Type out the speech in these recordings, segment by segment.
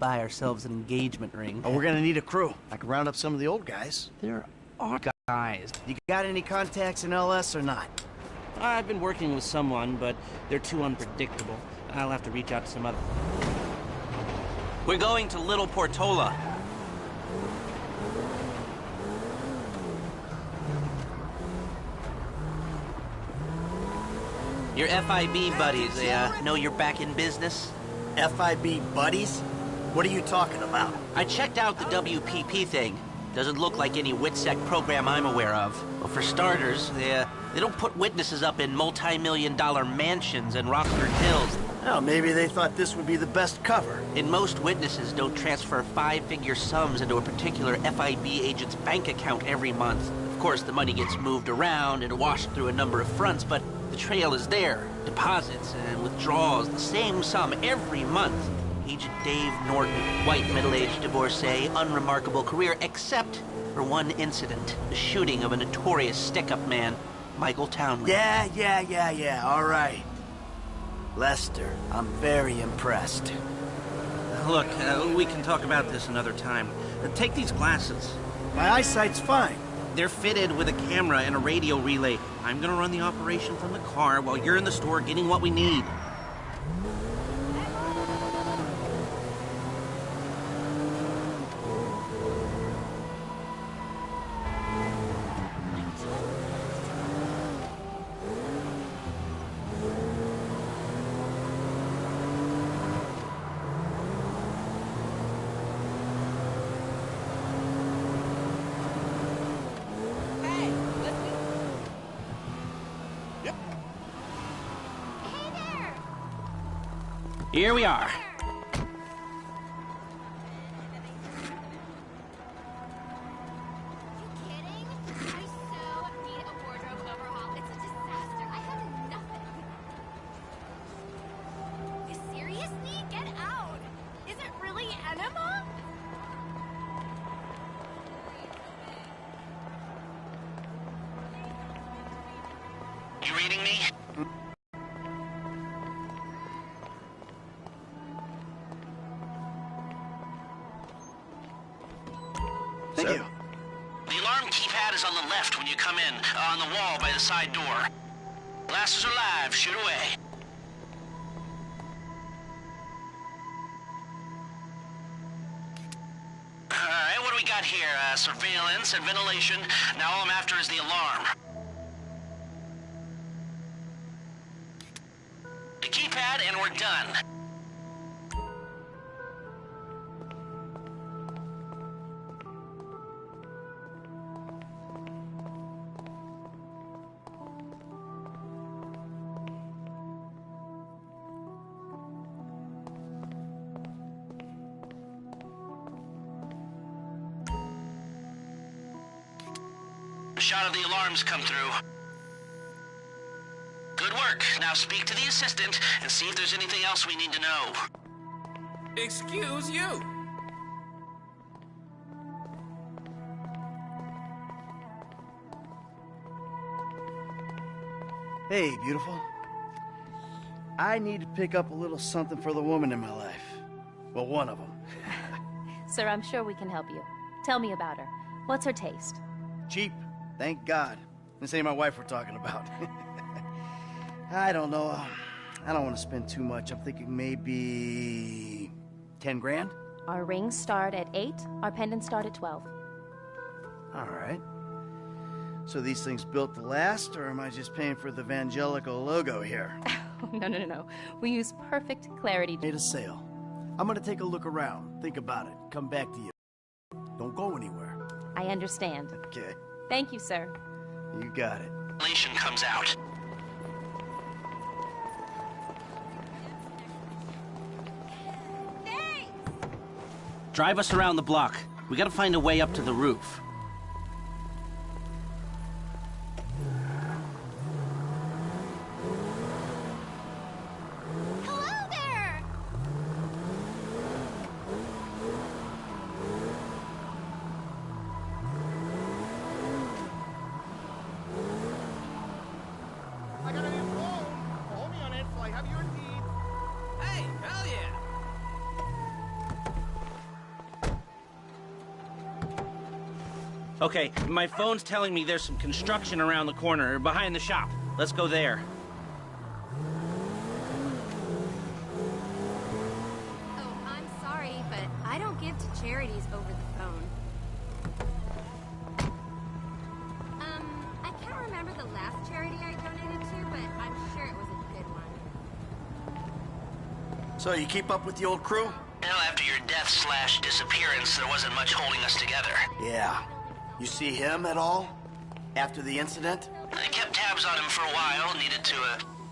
buy ourselves an engagement ring. Oh, we're gonna need a crew. I can round up some of the old guys. There are guys. You got any contacts in LS or not? I've been working with someone, but they're too unpredictable. I'll have to reach out to some other... We're going to Little Portola. Your FIB buddies, they know you're back in business? FIB buddies? What are you talking about? I checked out the WPP thing. Doesn't look like any WITSEC program I'm aware of. Well, for starters, they don't put witnesses up in multi-million-dollar mansions in Rockford Hills. Well, maybe they thought this would be the best cover. And most witnesses don't transfer five-figure sums into a particular FIB agent's bank account every month. Of course, the money gets moved around and washed through a number of fronts, but the trail is there. Deposits and withdrawals, the same sum every month. Agent Dave Norton, white middle-aged divorcee, unremarkable career, except for one incident, the shooting of a notorious stick-up man, Michael Townley. Yeah, all right. Lester, I'm very impressed. Look, we can talk about this another time. Take these glasses. My eyesight's fine. They're fitted with a camera and a radio relay. I'm gonna run the operation from the car while you're in the store getting what we need. Here we are. You reading me? Thank you. The alarm keypad is on the left when you come in, on the wall by the side door. Glasses are live, shoot away. Alright, what do we got here? Surveillance and ventilation. Now all I'm after is the alarm. The keypad and we're done. A shot of the alarms come through. Good work. Now speak to the assistant and see if there's anything else we need to know. Excuse you. Hey, beautiful. I need to pick up a little something for the woman in my life. Well, one of them. Sir, I'm sure we can help you. Tell me about her. What's her taste? Cheap, thank God. This ain't my wife we're talking about. I don't know. I don't want to spend too much. I'm thinking maybe 10 grand? Our rings start at 8, our pendants start at 12. All right. So these things built to last, or am I just paying for the Evangelical logo here? No. We use perfect clarity. Made a sale. I'm gonna take a look around, think about it, come back to you. Don't go anywhere. I understand. Okay. Thank you, sir. You got it. Relation comes out. Thanks! Drive us around the block. We gotta find a way up to the roof. Hello there! I got a new phone. Call me on it, so I have your deeds. Hey, hell yeah. Okay, my phone's telling me there's some construction around the corner, behind the shop. Let's go there. Oh, I'm sorry, but I don't give to charities over the phone. I can't remember the last charity I donated to, but I'm sure it was a good one. So, you keep up with the old crew? Well, after your death/disappearance, there wasn't much holding us together. Yeah. You see him at all? After the incident? I kept tabs on him for a while, needed to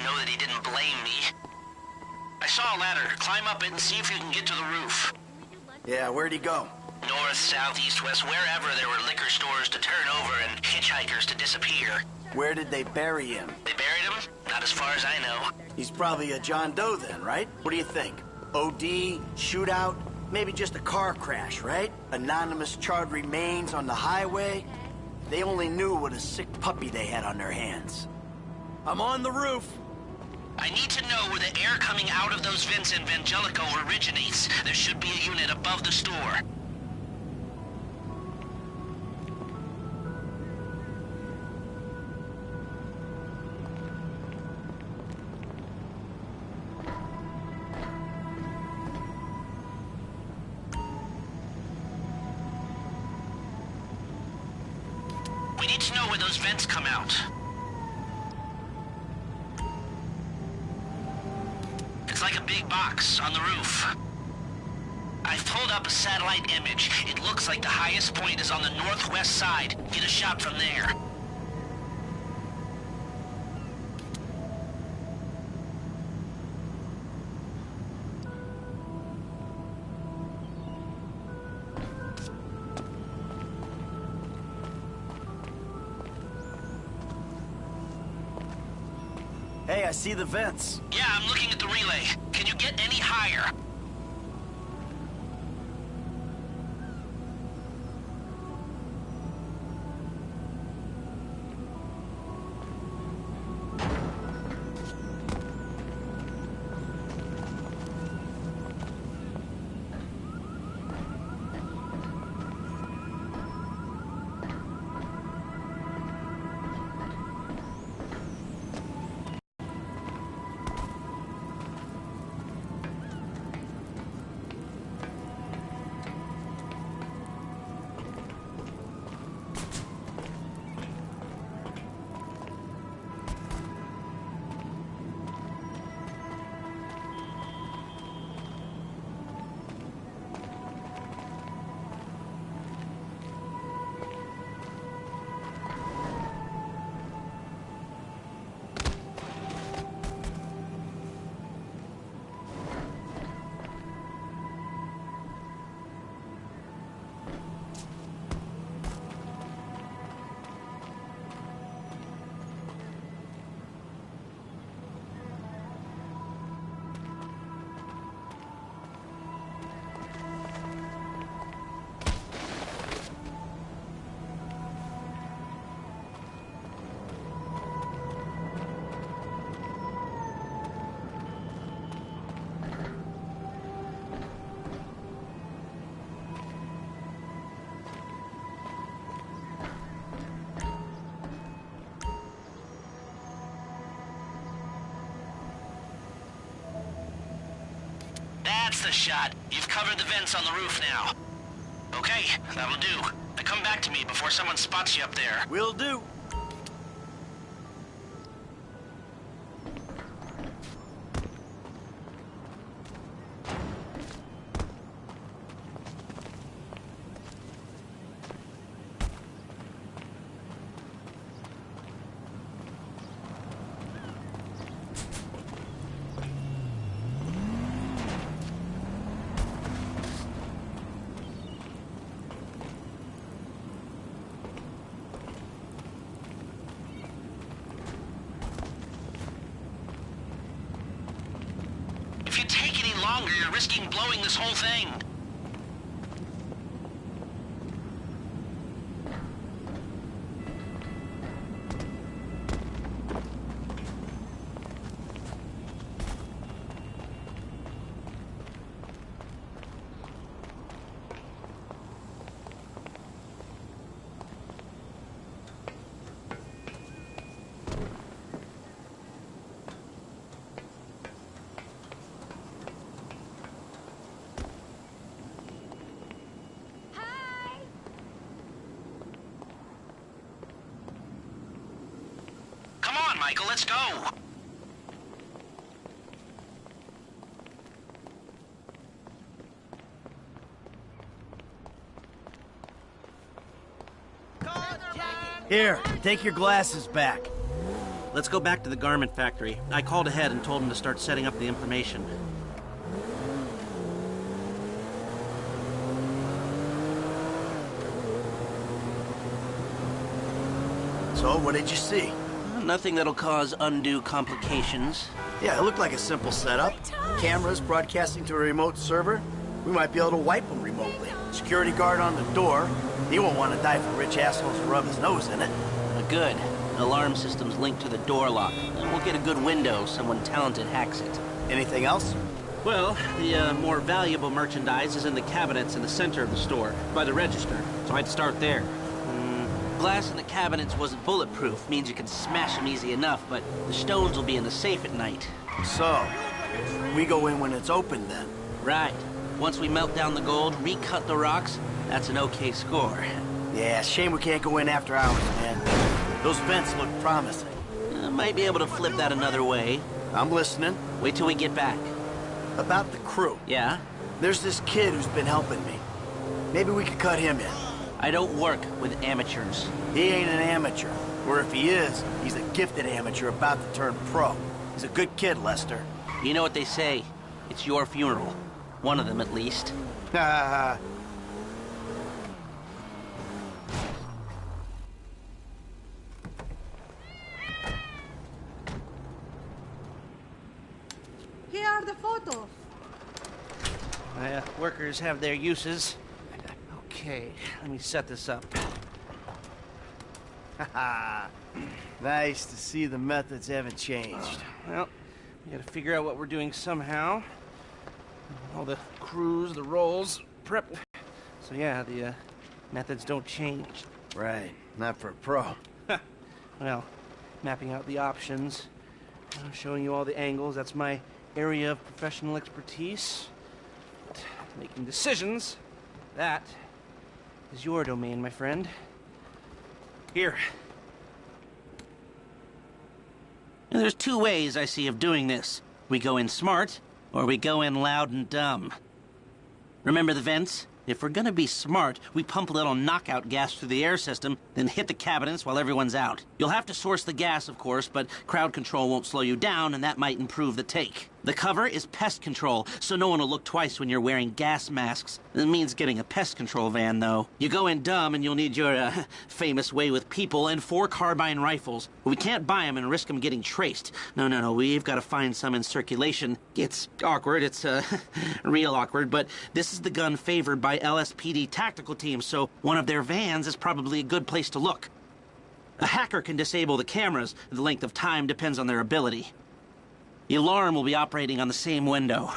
know that he didn't blame me. I saw a ladder. Climb up it and see if you can get to the roof. Yeah, where'd he go? North, south, east, west, wherever there were liquor stores to turn over and hitchhikers to disappear. Where did they bury him? They buried him? Not as far as I know. He's probably a John Doe then, right? What do you think? OD, shootout, maybe just a car crash, right? Anonymous charred remains on the highway. They only knew what a sick puppy they had on their hands. I'm on the roof. I need to know where the air coming out of those vents in Vangelico originates. There should be a unit above the store. We need to know where those vents come out. It's like a big box on the roof. I've pulled up a satellite image. It looks like the highest point is on the northwest side. Get a shot from there. Hey, I see the vents. Yeah, I'm looking at the relay. Can you get any higher? That's the shot. You've covered the vents on the roof now. Okay, that'll do. Now come back to me before someone spots you up there. Will do. If you take any longer, you're risking blowing this whole thing. Michael. Let's go. Here, take your glasses back. Let's go back to the garment factory. I called ahead and told him to start setting up the information. So, what did you see? Nothing that'll cause undue complications. Yeah, it looked like a simple setup. Cameras broadcasting to a remote server. We might be able to wipe them remotely. Security guard on the door. He won't want to die for rich assholes to rub his nose in it. Good. Alarm system's linked to the door lock. And we'll get a good window if someone talented hacks it. Anything else? Well, the more valuable merchandise is in the cabinets in the center of the store, by the register, so I'd start there. Glass in the cabinets wasn't bulletproof, means you can smash them easy enough, but the stones will be in the safe at night. So, we go in when it's open then? Right. Once we melt down the gold, recut the rocks, that's an okay score. Yeah, shame we can't go in after hours, man. Those vents look promising. Might be able to flip that another way. I'm listening. Wait till we get back. About the crew. Yeah? There's this kid who's been helping me. Maybe we could cut him in. I don't work with amateurs. He ain't an amateur. Or if he is, he's a gifted amateur about to turn pro. He's a good kid, Lester. You know what they say. It's your funeral. One of them, at least. Ha ha ha. Here are the photos. Workers have their uses. Okay, let me set this up. Haha. Nice to see the methods haven't changed. Well, we gotta figure out what we're doing somehow. All the crews, the roles, prepped. So yeah, the methods don't change. Right, not for a pro. Well, mapping out the options, showing you all the angles, that's my area of professional expertise. But making decisions, that is your domain, my friend. Here. Now, there's two ways I see of doing this. We go in smart, or we go in loud and dumb. Remember the vents? If we're gonna be smart, we pump a little knockout gas through the air system, then hit the cabinets while everyone's out. You'll have to source the gas, of course, but crowd control won't slow you down, and that might improve the take. The cover is pest control, so no one will look twice when you're wearing gas masks. It means getting a pest control van, though. You go in dumb, and you'll need your, famous way with people and 4 carbine rifles. We can't buy them and risk them getting traced. No, we've got to find some in circulation. It's awkward, it's, real awkward, but this is the gun favored by LSPD tactical teams, so one of their vans is probably a good place to look. A hacker can disable the cameras. The length of time depends on their ability. The alarm will be operating on the same window.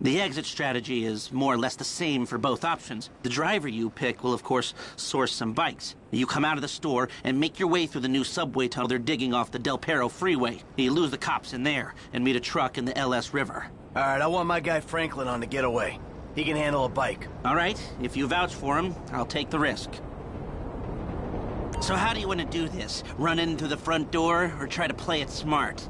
The exit strategy is more or less the same for both options. The driver you pick will, of course, source some bikes. You come out of the store and make your way through the new subway tunnel they're digging off the Del Perro freeway. You lose the cops in there and meet a truck in the LS River. All right, I want my guy Franklin on the getaway. He can handle a bike. All right, if you vouch for him, I'll take the risk. So how do you want to do this? Run in through the front door or try to play it smart?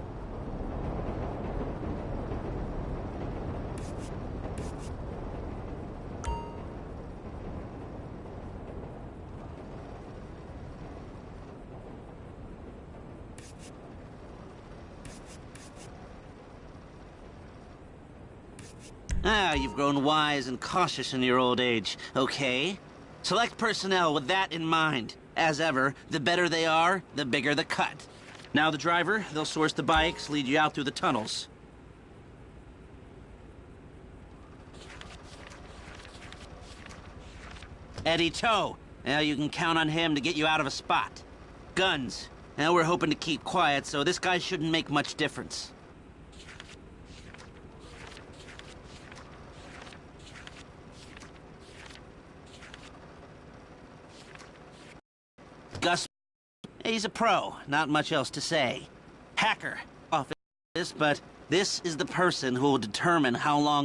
Ah, you've grown wise and cautious in your old age. Okay. Select personnel with that in mind. As ever, the better they are, the bigger the cut. Now the driver, they'll source the bikes, lead you out through the tunnels. Eddie Tow. Now you can count on him to get you out of a spot. Guns. Now we're hoping to keep quiet, so this guy shouldn't make much difference. Gus, he's a pro, not much else to say. Hacker, office, but this is the person who will determine how long